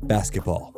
Basketball.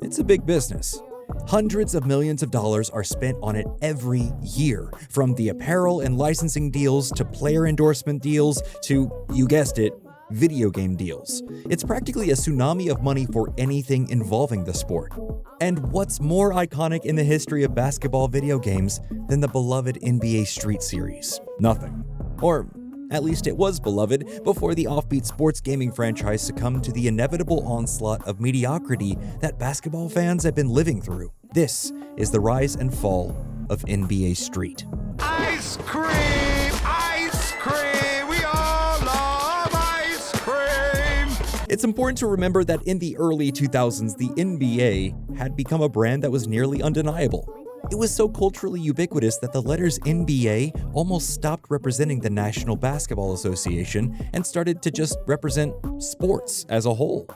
It's a big business. Hundreds of millions of dollars are spent on it every year, from the apparel and licensing deals to player endorsement deals to, you guessed it, video game deals. It's practically a tsunami of money for anything involving the sport. And what's more iconic in the history of basketball video games than the beloved NBA Street series? Nothing. Or at least it was beloved before the offbeat sports gaming franchise succumbed to the inevitable onslaught of mediocrity that basketball fans have been living through. This is the rise and fall of NBA Street. Ice cream! Ice cream! We all love ice cream! It's important to remember that in the early 2000s, the NBA had become a brand that was nearly undeniable. It was so culturally ubiquitous that the letters NBA almost stopped representing the National Basketball Association and started to just represent sports as a whole.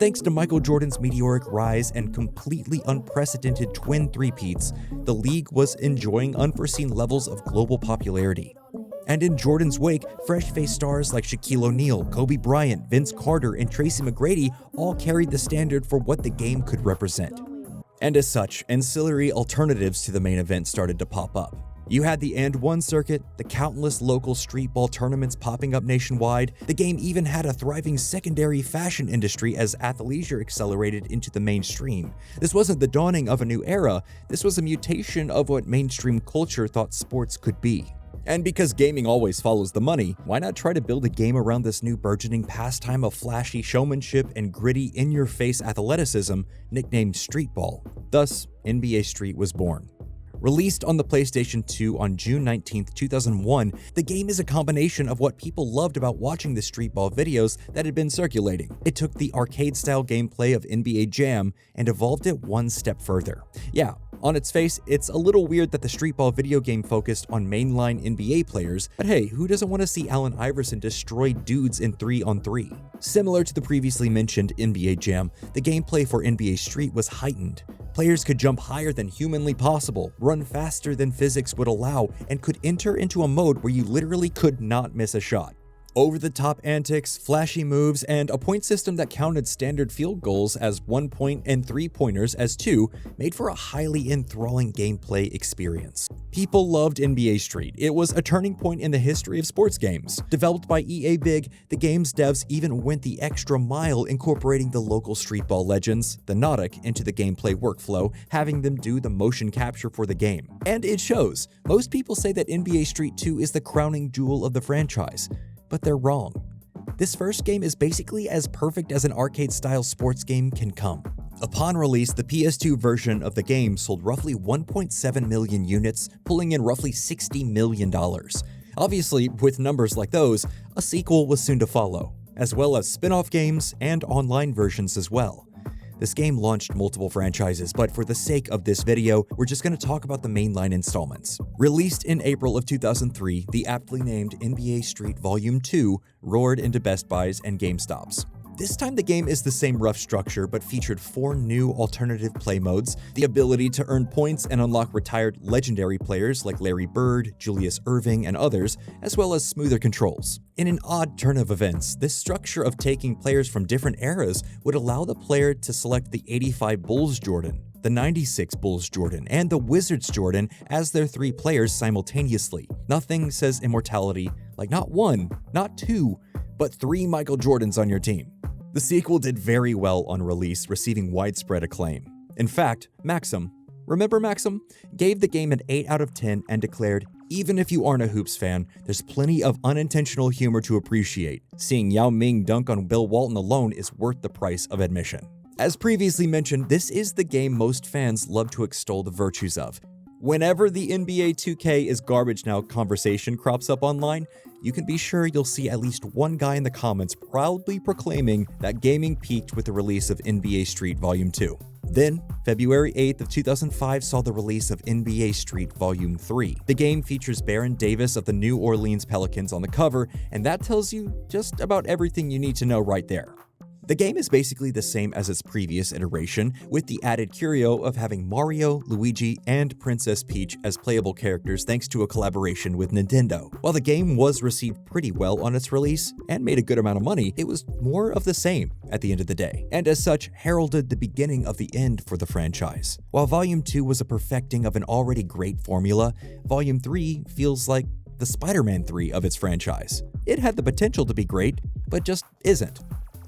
Thanks to Michael Jordan's meteoric rise and completely unprecedented twin three-peats, the league was enjoying unforeseen levels of global popularity. And in Jordan's wake, fresh-faced stars like Shaquille O'Neal, Kobe Bryant, Vince Carter, and Tracy McGrady all carried the standard for what the game could represent. And as such, ancillary alternatives to the main event started to pop up. You had the And One circuit, the countless local streetball tournaments popping up nationwide. The game even had a thriving secondary fashion industry as athleisure accelerated into the mainstream. This wasn't the dawning of a new era, this was a mutation of what mainstream culture thought sports could be. And because gaming always follows the money, why not try to build a game around this new burgeoning pastime of flashy showmanship and gritty, in-your-face athleticism, nicknamed streetball? Thus, NBA Street was born. Released on the PlayStation 2 on June 19, 2001, the game is a combination of what people loved about watching the streetball videos that had been circulating. It took the arcade-style gameplay of NBA Jam and evolved it one step further. Yeah, on its face, it's a little weird that the streetball video game focused on mainline NBA players, but hey, who doesn't want to see Allen Iverson destroy dudes in 3-on-3? Similar to the previously mentioned NBA Jam, the gameplay for NBA Street was heightened. Players could jump higher than humanly possible, run faster than physics would allow, and could enter into a mode where you literally could not miss a shot. Over-the-top antics, flashy moves, and a point system that counted standard field goals as 1 point and 3-pointers as 2 made for a highly enthralling gameplay experience. People loved NBA Street. It was a turning point in the history of sports games. Developed by EA Big, the game's devs even went the extra mile incorporating the local streetball legends, the Nautic, into the gameplay workflow, having them do the motion capture for the game. And it shows. Most people say that NBA Street 2 is the crowning jewel of the franchise. But they're wrong. This first game is basically as perfect as an arcade-style sports game can come. Upon release, the PS2 version of the game sold roughly 1.7 million units, pulling in roughly $60 million. Obviously, with numbers like those, a sequel was soon to follow, as well as spin-off games and online versions as well. This game launched multiple franchises, but for the sake of this video, we're just going to talk about the mainline installments. Released in April of 2003, the aptly named NBA Street Volume 2 roared into Best Buys and GameStops. This time the game is the same rough structure, but featured 4 new alternative play modes, the ability to earn points and unlock retired legendary players like Larry Bird, Julius Erving, and others, as well as smoother controls. In an odd turn of events, this structure of taking players from different eras would allow the player to select the 85 Bulls Jordan, the 96 Bulls Jordan, and the Wizards Jordan as their 3 players simultaneously. Nothing says immortality like not 1, not 2, but 3 Michael Jordans on your team. The sequel did very well on release, receiving widespread acclaim. In fact, Maxim, remember Maxim, gave the game an 8 out of 10 and declared, "Even if you aren't a Hoops fan, there's plenty of unintentional humor to appreciate. Seeing Yao Ming dunk on Bill Walton alone is worth the price of admission." As previously mentioned, this is the game most fans love to extol the virtues of. Whenever the NBA 2K is garbage now conversation crops up online, you can be sure you'll see at least one guy in the comments proudly proclaiming that gaming peaked with the release of NBA Street Volume 2. Then, February 8th of 2005 saw the release of NBA Street Volume 3. The game features Baron Davis of the New Orleans Pelicans on the cover, and that tells you just about everything you need to know right there. The game is basically the same as its previous iteration, with the added curio of having Mario, Luigi, and Princess Peach as playable characters thanks to a collaboration with Nintendo. While the game was received pretty well on its release and made a good amount of money, it was more of the same at the end of the day, and as such heralded the beginning of the end for the franchise. While Volume 2 was a perfecting of an already great formula, Volume 3 feels like the Spider-Man 3 of its franchise. It had the potential to be great, but just isn't.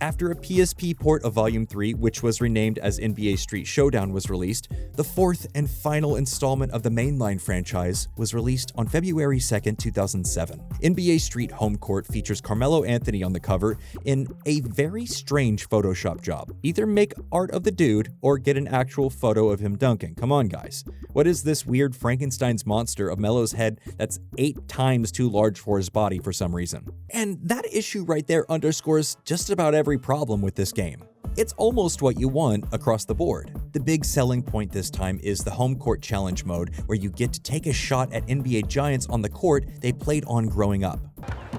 After a PSP port of Volume 3, which was renamed as NBA Street Showdown, was released, the fourth and final installment of the mainline franchise was released on February 2nd, 2007. NBA Street Homecourt features Carmelo Anthony on the cover in a very strange Photoshop job. Either make art of the dude or get an actual photo of him dunking. Come on, guys. What is this weird Frankenstein's monster of Melo's head that's 8 times too large for his body for some reason? And that issue right there underscores just about every problem with this game. It's almost what you want across the board. The big selling point this time is the Homecourt Challenge mode, where you get to take a shot at NBA giants on the court they played on growing up.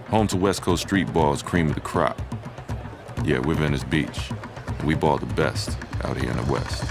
Home to West Coast streetball is cream of the crop. Yeah, we're Venice Beach. We ball the best out here in the West.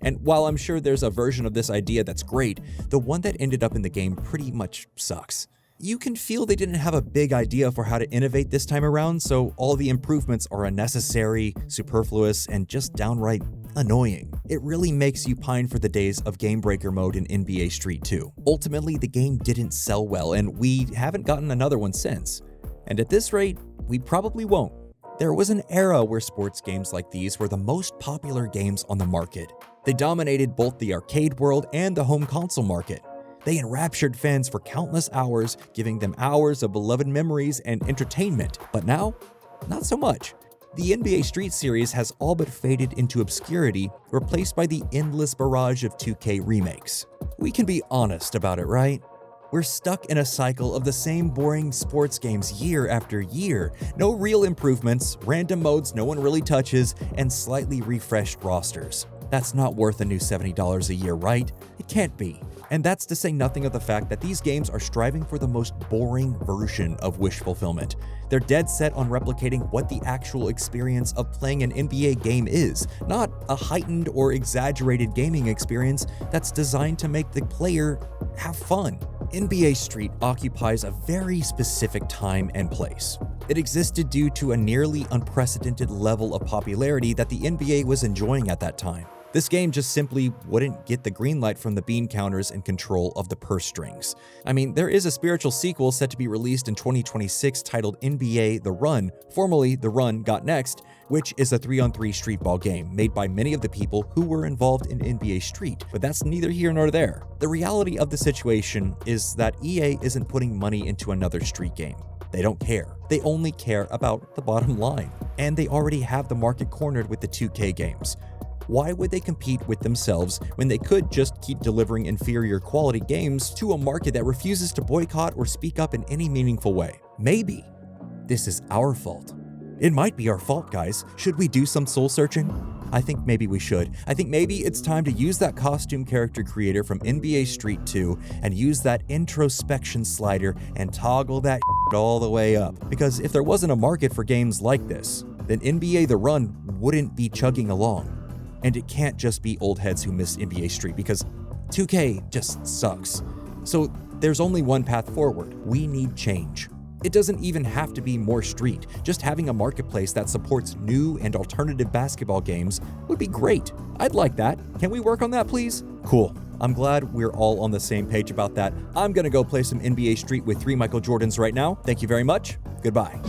And while I'm sure there's a version of this idea that's great, the one that ended up in the game pretty much sucks. You can feel they didn't have a big idea for how to innovate this time around, so all the improvements are unnecessary, superfluous, and just downright annoying. It really makes you pine for the days of Game Breaker mode in NBA Street 2. Ultimately, the game didn't sell well, and we haven't gotten another one since. And at this rate, we probably won't. There was an era where sports games like these were the most popular games on the market. They dominated both the arcade world and the home console market. They enraptured fans for countless hours, giving them hours of beloved memories and entertainment. But now, not so much. The NBA Street series has all but faded into obscurity, replaced by the endless barrage of 2K remakes. We can be honest about it, right? We're stuck in a cycle of the same boring sports games year after year. No real improvements, random modes no one really touches, and slightly refreshed rosters. That's not worth a new $70 a year, right? It can't be. And that's to say nothing of the fact that these games are striving for the most boring version of wish fulfillment. They're dead set on replicating what the actual experience of playing an NBA game is, not a heightened or exaggerated gaming experience that's designed to make the player have fun. NBA Street occupies a very specific time and place. It existed due to a nearly unprecedented level of popularity that the NBA was enjoying at that time. This game just simply wouldn't get the green light from the bean counters in control of the purse strings. I mean, there is a spiritual sequel set to be released in 2026 titled NBA The Run, formerly The Run Got Next, which is a 3-on-3 streetball game made by many of the people who were involved in NBA Street, but that's neither here nor there. The reality of the situation is that EA isn't putting money into another street game. They don't care. They only care about the bottom line. And they already have the market cornered with the 2K games. Why would they compete with themselves when they could just keep delivering inferior quality games to a market that refuses to boycott or speak up in any meaningful way? Maybe this is our fault. It might be our fault, guys. Should we do some soul searching? I think maybe we should. I think maybe it's time to use that costume character creator from NBA Street 2 and use that introspection slider and toggle that all the way up. Because if there wasn't a market for games like this, then NBA The Run wouldn't be chugging along. And it can't just be old heads who miss NBA Street, because 2K just sucks. So there's only one path forward. We need change. It doesn't even have to be more Street. Just having a marketplace that supports new and alternative basketball games would be great. I'd like that. Can we work on that, please? Cool. I'm glad we're all on the same page about that. I'm gonna go play some NBA Street with 3 Michael Jordans right now. Thank you very much. Goodbye.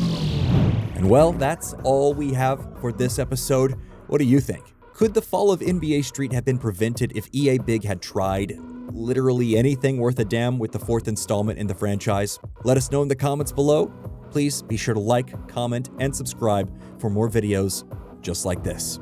And well, that's all we have for this episode. What do you think? Could the fall of NBA Street have been prevented if EA Big had tried literally anything worth a damn with the 4th installment in the franchise? Let us know in the comments below. Please be sure to like, comment, and subscribe for more videos just like this.